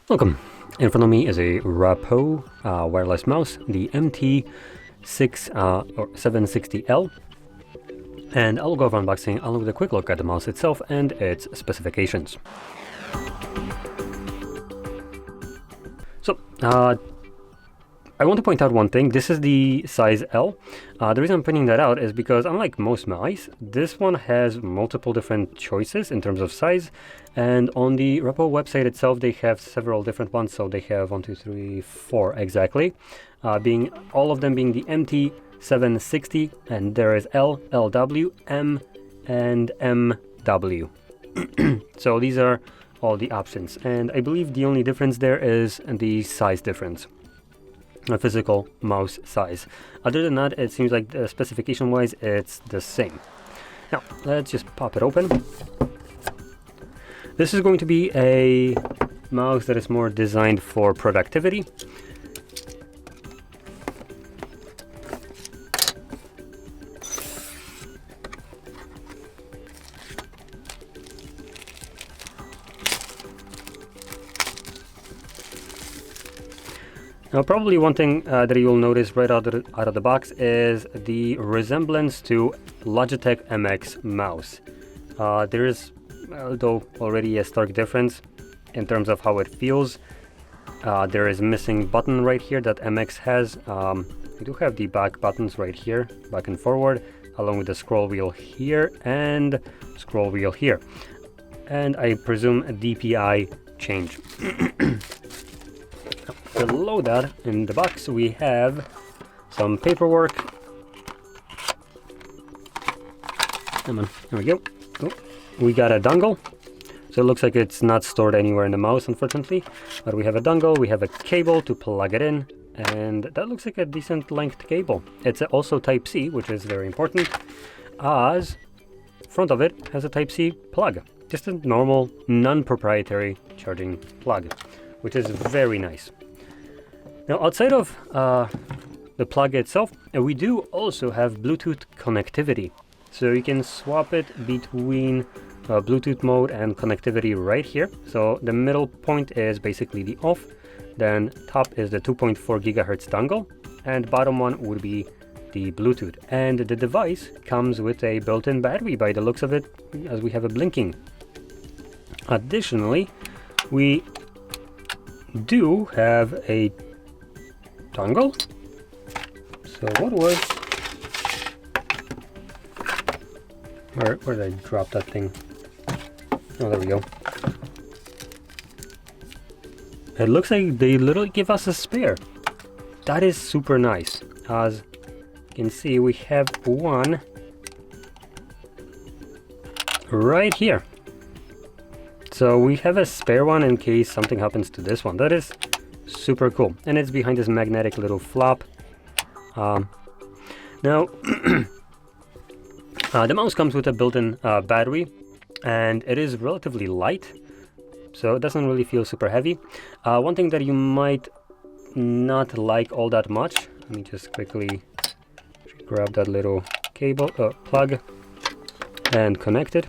Welcome. In front of me is a RAPOO wireless mouse, the MT760L, and I'll go over unboxing along with a quick look at the mouse itself and its specifications. So, I want to point out one thing. This is the size L. The reason I'm pointing that out is because unlike most mice, this one has multiple different choices in terms of size. And on the RAPOO website itself, they have several different ones. So they have 1, 2, 3, 4 exactly, being all of them being the MT760, and there is L, LW, M, and MW. So these are all the options. And I believe the only difference there is the size difference. A physical mouse size. Other than that, it seems like specification wise it's the same. Now let's just pop it open. This is going to be a mouse that is more designed for productivity. Now, probably one thing that you'll notice right out of the box is the resemblance to Logitech MX mouse. There is, though, already a stark difference in terms of how it feels. There is missing button right here that MX has. We do have the back buttons right here, back and forward, along with the scroll wheel here and scroll wheel here. And I presume a DPI change. Below that, in the box, we have some paperwork. Come on, there we go. Oh, we got a dongle. So it looks like it's not stored anywhere in the mouse, unfortunately. But we have a dongle, we have a cable to plug it in, and that looks like a decent length cable. It's also Type-C, which is very important, as front of it has a Type-C plug. Just a normal, non-proprietary charging plug, which is very nice. Now, outside of the plug itself, we do also have Bluetooth connectivity. So you can swap it between Bluetooth mode and connectivity right here. So the middle point is basically the off, then top is the 2.4 gigahertz dongle, and bottom one would be the Bluetooth. And the device comes with a built-in battery by the looks of it, as we have a blinking. Additionally, we do have a dongle. So what was... Where did I drop that thing? Oh, there we go. It looks like they literally give us a spare. That is super nice. As you can see, we have one right here. So we have a spare one in case something happens to this one. That is super cool. And it's behind this magnetic little flap. Now, the mouse comes with a built-in battery, and it is relatively light, so it doesn't really feel super heavy. One thing that you might not like all that much, let me just quickly grab that little cable, plug, and connect it.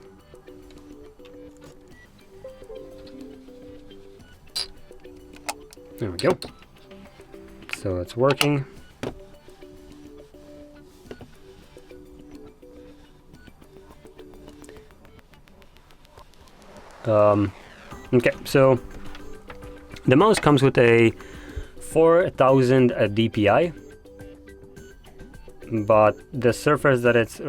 There we go. So it's working. Okay, so the mouse comes with a 4000 DPI, but the surface that it's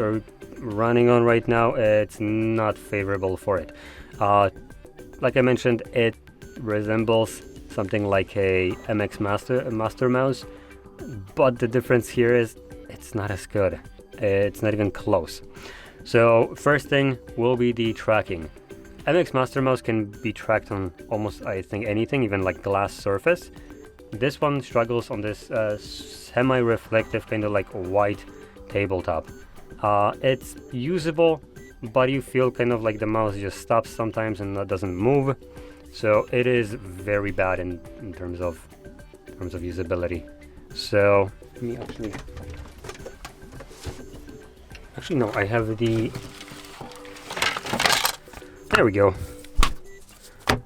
running on right now, it's not favorable for it. Like I mentioned, it resembles something like a MX Master mouse, but the difference here is it's not as good. It's not even close. So first thing will be the tracking. MX Master Mouse can be tracked on almost, I think, anything, even like glass surface. This one struggles on this semi-reflective, kind of like white tabletop. It's usable, but you feel kind of like the mouse just stops sometimes and doesn't move. So it is very bad in terms of usability. So let me actually no, I have the... There we go.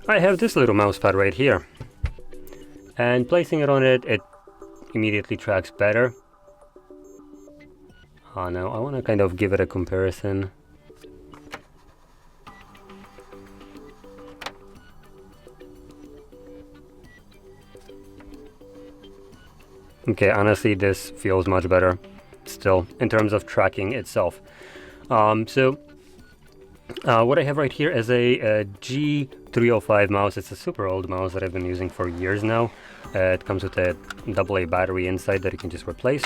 I have this little mouse pad right here. and placing it on it, it immediately tracks better. Now I want to kind of give it a comparison. Okay, honestly, this feels much better still in terms of tracking itself. What I have right here is a G305 mouse. It's a super old mouse that I've been using for years now. It comes with a AA battery inside that you can just replace.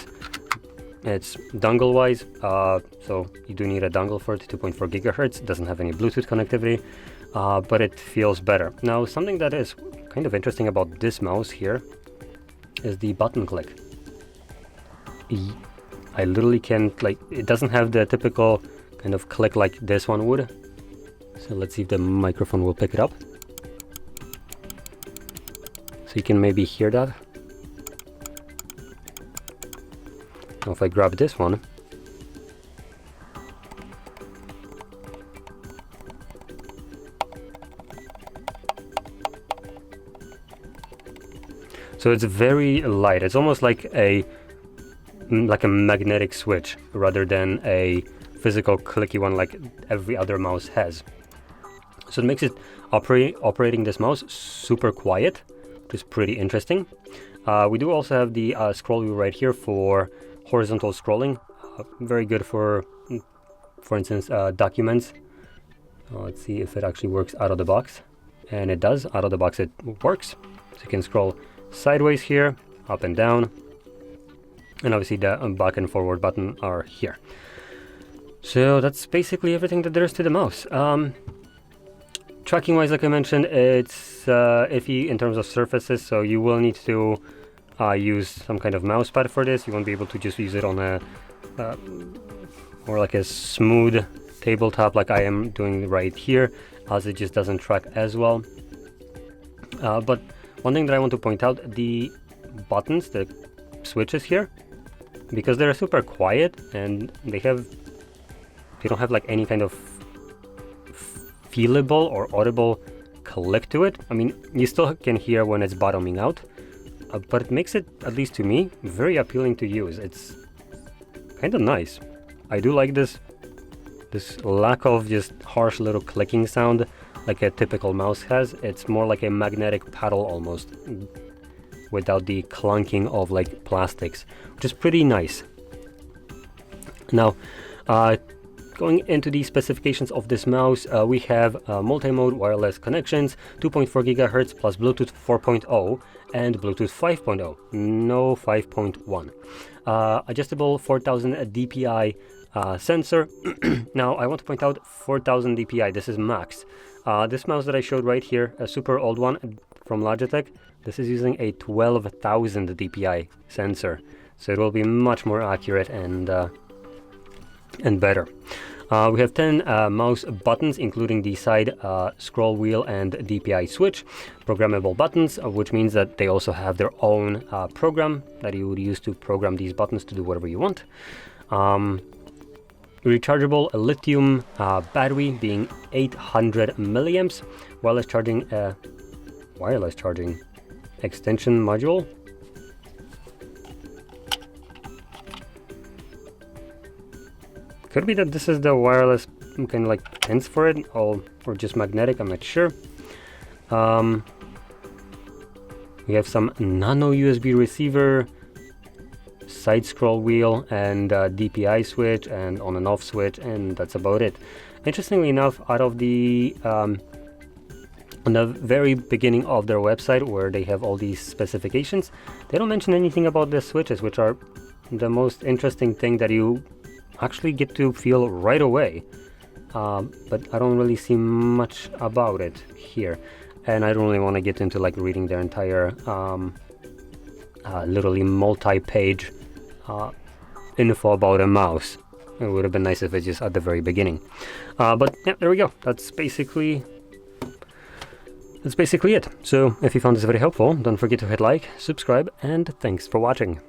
It's dongle wise, so you do need a dongle for it, 2.4 gigahertz. It doesn't have any Bluetooth connectivity, but it feels better. Now, something that is kind of interesting about this mouse here is the button click. I literally can't, like, it doesn't have the typical kind of click like this one would. So let's see if the microphone will pick it up. So you can maybe hear that. Now if I grab this one, so it's very light. It's almost like a magnetic switch rather than a physical clicky one like every other mouse has. So it makes it operating this mouse super quiet, which is pretty interesting. We do also have the scroll wheel right here for horizontal scrolling. Very good for instance, documents. Let's see if it actually works out of the box. And it does. Out of the box it works. So you can scroll sideways here, up and down. And obviously the back and forward button are here. So that's basically everything that there is to the mouse. Tracking wise, like I mentioned, it's iffy in terms of surfaces, so you will need to use some kind of mouse pad for this. You won't be able to just use it on a more like a smooth tabletop like I am doing right here, as it just doesn't track as well. But one thing that I want to point out, the buttons, the switches here, because they're super quiet and they don't have like any kind of feelable or audible click to it. I mean, you still can hear when it's bottoming out, but it makes it, at least to me, very appealing to use. It's kind of nice. I do like this lack of just harsh little clicking sound like a typical mouse has. It's more like a magnetic paddle almost, without the clunking of like plastics, which is pretty nice. Now, going into the specifications of this mouse, we have multi-mode wireless connections, 2.4 gigahertz plus Bluetooth 4.0 and Bluetooth 5.0, no 5.1. Adjustable 4000 dpi sensor. Now I want to point out 4000 dpi, this is max. This mouse that I showed right here, a super old one from Logitech, this is using a 12,000 dpi sensor, so it will be much more accurate and better. We have 10 mouse buttons, including the side scroll wheel and DPI switch. Programmable buttons, which means that they also have their own program that you would use to program these buttons to do whatever you want. Rechargeable lithium battery being 800 milliamps. Wireless charging extension module. Could be that this is the wireless kind of like pins for it, or just magnetic, I'm not sure. We have some nano USB receiver, side scroll wheel, and DPI switch, and on and off switch, and that's about it. Interestingly enough, out of the on the very beginning of their website, where they have all these specifications, they don't mention anything about the switches, which are the most interesting thing that you actually get to feel right away, but I don't really see much about it here, and I don't really want to get into like reading their entire literally multi-page info about a mouse. It would have been nice if it's just at the very beginning, but yeah, there we go. That's basically it. So if you found this very helpful, don't forget to hit like, subscribe, and thanks for watching.